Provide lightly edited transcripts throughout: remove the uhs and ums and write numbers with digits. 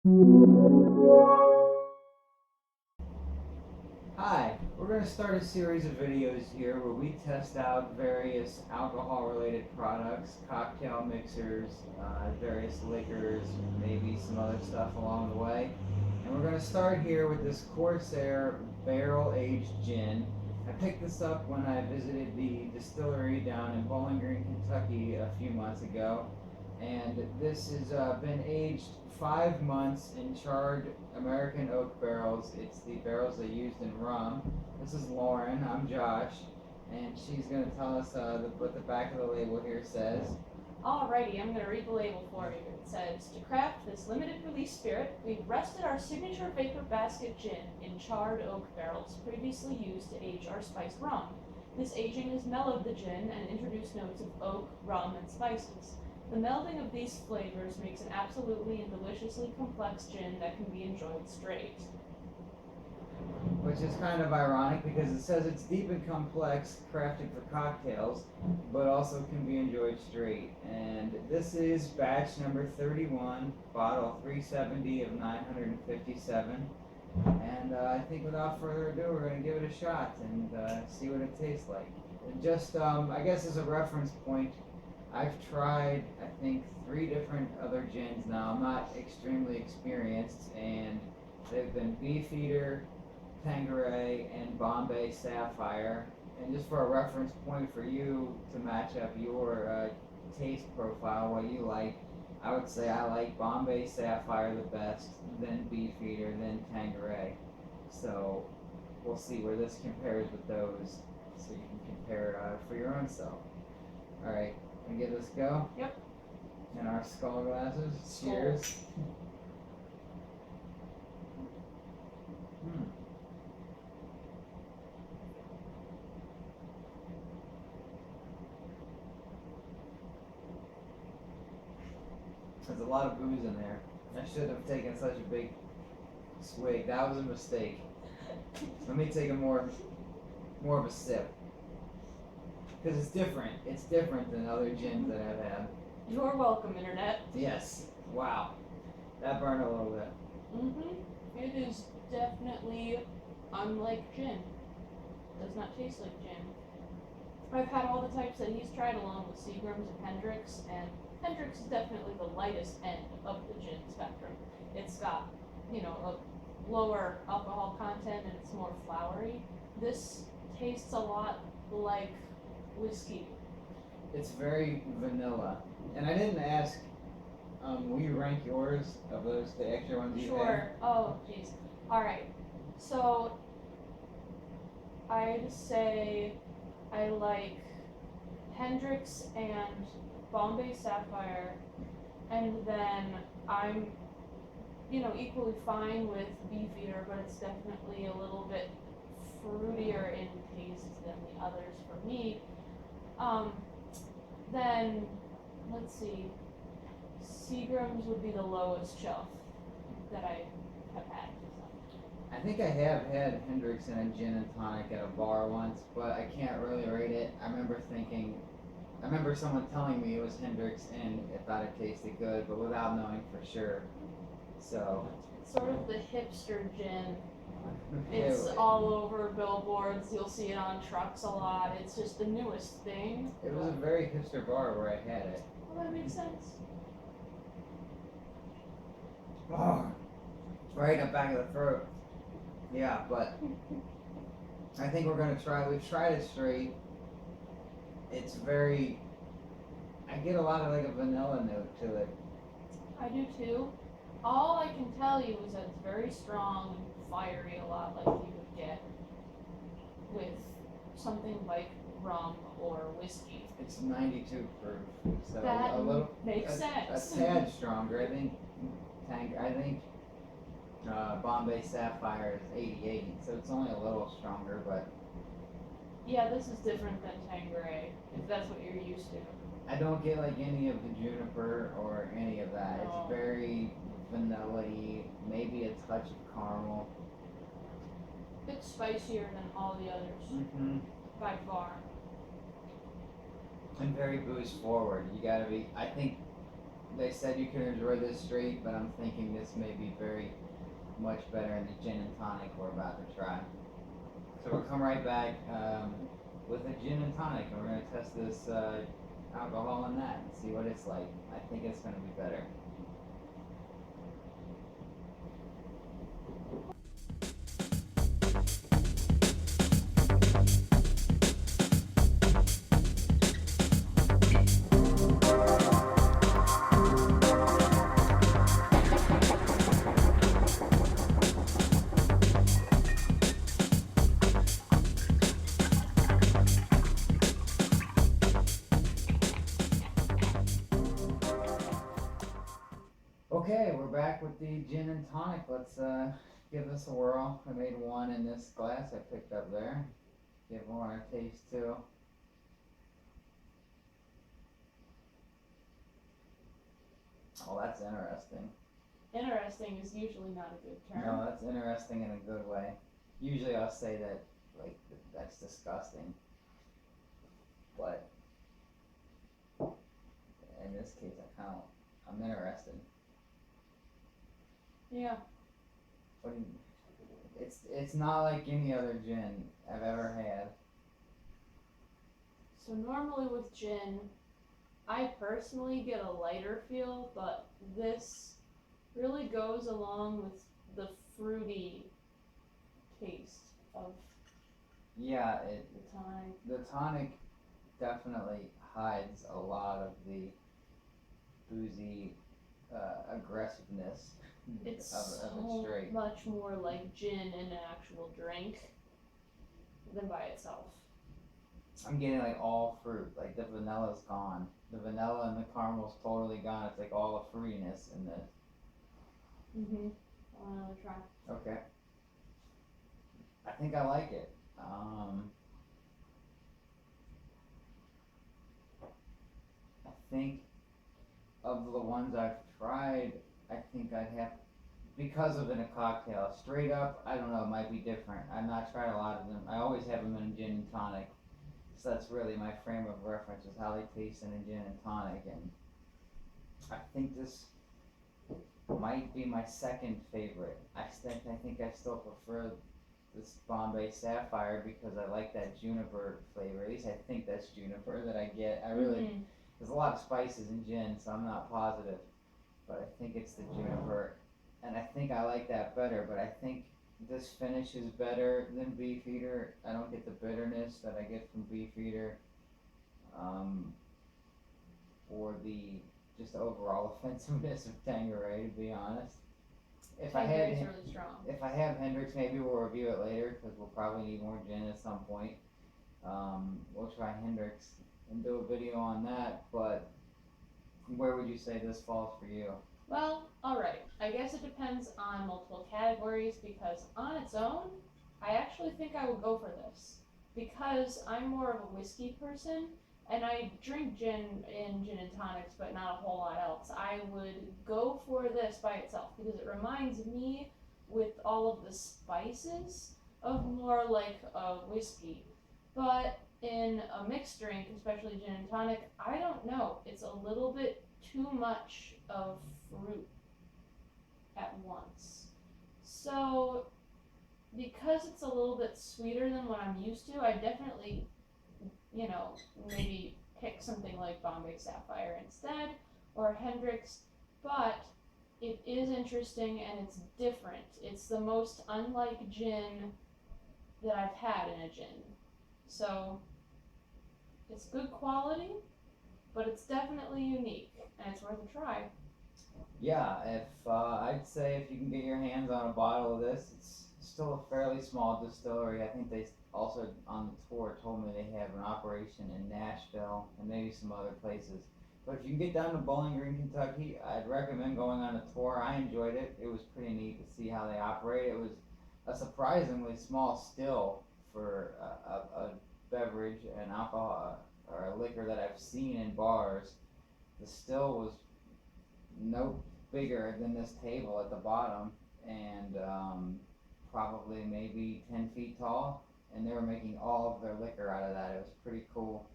Hi, we're going to start a series of videos here where we test out various alcohol-related products, cocktail mixers, various liquors, maybe some other stuff along the way. And we're going to start here with this Corsair barrel-aged gin. I picked this up when I visited the distillery down in Bowling Green, Kentucky a few months ago. And this has been aged 5 months in charred American oak barrels. It's the barrels they used in rum. This is Lauren. I'm Josh, and she's going to tell us what the back of the label here says. Alrighty, I'm going to read the label for you. It says, to craft this limited release spirit, we've rested our signature vapor basket gin in charred oak barrels previously used to age our spiced rum. This aging has mellowed the gin and introduced notes of oak, rum, and spices. The melding of these flavors makes an absolutely and deliciously complex gin that can be enjoyed straight. Which is kind of ironic because it says it's deep and complex, crafted for cocktails, but also can be enjoyed straight. And this is batch number 31, bottle 370 of 957. And I think without further ado, we're going to give it a shot and see what it tastes like. And just, I guess as a reference point, I've tried, I think, 3 different other gins now. I'm not extremely experienced, and they've been Beefeater, Tanqueray, and Bombay Sapphire. And just for a reference point for you to match up your taste profile, what you like, I would say I like Bombay Sapphire the best, then Beefeater, then Tanqueray. So we'll see where this compares with those, so you can compare for your own self. All right, we give this a go. Yep. In our skull glasses. Skull. Cheers. There's a lot of booze in there. I shouldn't have taken such a big swig. That was a mistake. Let me take a more of a sip. Because it's different. It's different than other gins that I've had. You're welcome, Internet. Yes. Wow. That burned a little bit. It is definitely unlike gin. Does not taste like gin. I've had all the types that he's tried along with Seagram's and Hendrix, and Hendrix is definitely the lightest end of the gin spectrum. It's got, a lower alcohol content and it's more flowery. This tastes a lot like whiskey. It's very vanilla. And I didn't ask, will you rank yours of those, the extra ones you had? Sure. Oh, jeez. Alright. So, I'd say I like Hendrix and Bombay Sapphire, and then I'm, equally fine with Beefeater, but it's definitely a little bit fruitier in taste than the others for me. Then, let's see, Seagram's would be the lowest shelf that I have had. I think I have had Hendrix in a gin and tonic at a bar once, but I can't really rate it. I remember someone telling me it was Hendrix and I thought it tasted good, but without knowing for sure. So. It's sort of the hipster gin. It's all over billboards. You'll see it on trucks a lot. It's just the newest thing. It was a very hipster bar where I had it. Well, that makes sense. Oh, right in the back of the throat. Yeah, but I think we're gonna try. We've tried it straight. It's very. I get a lot of like a vanilla note to it. I do too. All I can tell you is that it's very strong and fiery, a lot like you would get with something like rum or whiskey. It's 92 proof, so That a little makes sense. A tad stronger. I think Bombay Sapphire is 88, so it's only a little stronger, but Yeah, this is different than Tanqueray, if that's what you're used to. I don't get like any of the juniper or any of that. No. It's very vanilla-y, maybe a touch of caramel. It's spicier than all the others, Mm-hmm. by far. And very booze forward. You gotta be, I think They said you can enjoy this straight, but I'm thinking this may be very much better in the gin and tonic we're about to try. So we'll come right back with a gin and tonic, and we're gonna test this alcohol in that and see what it's like. I think it's gonna be better. Okay, we're back with the gin and tonic. Let's give this a whirl. I made one in this glass I picked up there. Give one a taste too. Oh, that's interesting. Interesting is usually not a good term. No, that's interesting in a good way. Usually I'll say that, like, that's disgusting. But in this case, I'm interested. Yeah. What do you, it's not like any other gin I've ever had. So normally with gin, I personally get a lighter feel, but this really goes along with the fruity taste of Yeah, the tonic. the tonic definitely hides a lot of the boozy aggressiveness It's of it so straight. much more like gin in an actual drink than by itself. I'm getting like all fruit, like the vanilla's gone. The vanilla and the caramel's totally gone. It's like all the fruitiness in this. I want another try. Okay. I think I like it. I think of the ones I've tried, I think I'd have, because of in a cocktail. Straight up, I don't know, it might be different. I've not tried a lot of them. I always have them in a gin and tonic. So that's really my frame of reference is how they taste in a gin and tonic. And I think this might be my second favorite. I think I still prefer this Bombay Sapphire because I like that juniper flavor. At least I think that's juniper that I get. I really, there's a lot of spices in gin, so I'm not positive. But I think it's the juniper. And I think I like that better, but I think this finish is better than Beefeater. I don't get the bitterness that I get from Beefeater. Or the just overall offensiveness of Tanqueray, to be honest. If I had Tanqueray's really strong. if I have Hendrix, maybe we'll review it later because we'll probably need more gin at some point. We'll try Hendrix and do a video on that. But where would you say this falls for you? Well, alright. I guess it depends on multiple categories because on its own, I actually think I would go for this. Because I'm more of a whiskey person and I drink gin in gin and tonics, but not a whole lot else. I would go for this by itself because it reminds me, with all of the spices, of more like a whiskey. But in a mixed drink, especially gin and tonic, I don't know. It's a little bit too much of fruit at once. So, because it's a little bit sweeter than what I'm used to, I definitely, maybe pick something like Bombay Sapphire instead or Hendrix, but it is interesting and it's different. It's the most unlike gin that I've had in a gin. So, it's good quality, but it's definitely unique and it's worth a try. Yeah, if I'd say if you can get your hands on a bottle of this, it's still a fairly small distillery. I think they also on the tour told me they have an operation in Nashville and maybe some other places. But if you can get down to Bowling Green, Kentucky, I'd recommend going on a tour. I enjoyed it. It was pretty neat to see how they operate. It was a surprisingly small still for a beverage and alcohol or a liquor that I've seen in bars. The still was no bigger than this table at the bottom and probably maybe 10 feet tall, and they were making all of their liquor out of that. It was pretty cool.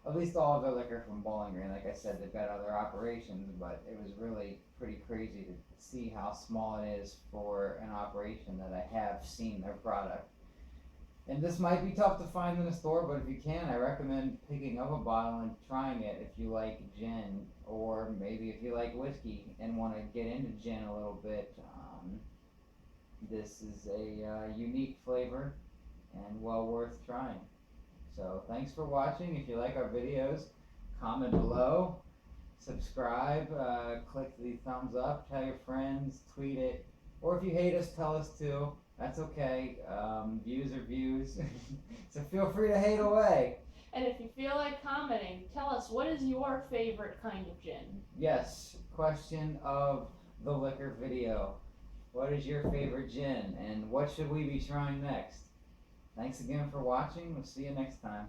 at least all of the liquor from Bowling Green. Like I said, they've got other operations, but it was really pretty crazy to see how small it is for an operation that I have seen their product. And this might be tough to find in a store, but if you can, I recommend picking up a bottle and trying it if you like gin, or maybe if you like whiskey and want to get into gin a little bit. This is a unique flavor and well worth trying. So thanks for watching. If you like our videos, comment below, subscribe, click the thumbs up, tell your friends, tweet it, or if you hate us, tell us too. That's okay. Views are views. So feel free to hate away. And if you feel like commenting, tell us, what is your favorite kind of gin? Yes, question of the liquor video. What is your favorite gin and what should we be trying next? Thanks again for watching. We'll see you next time.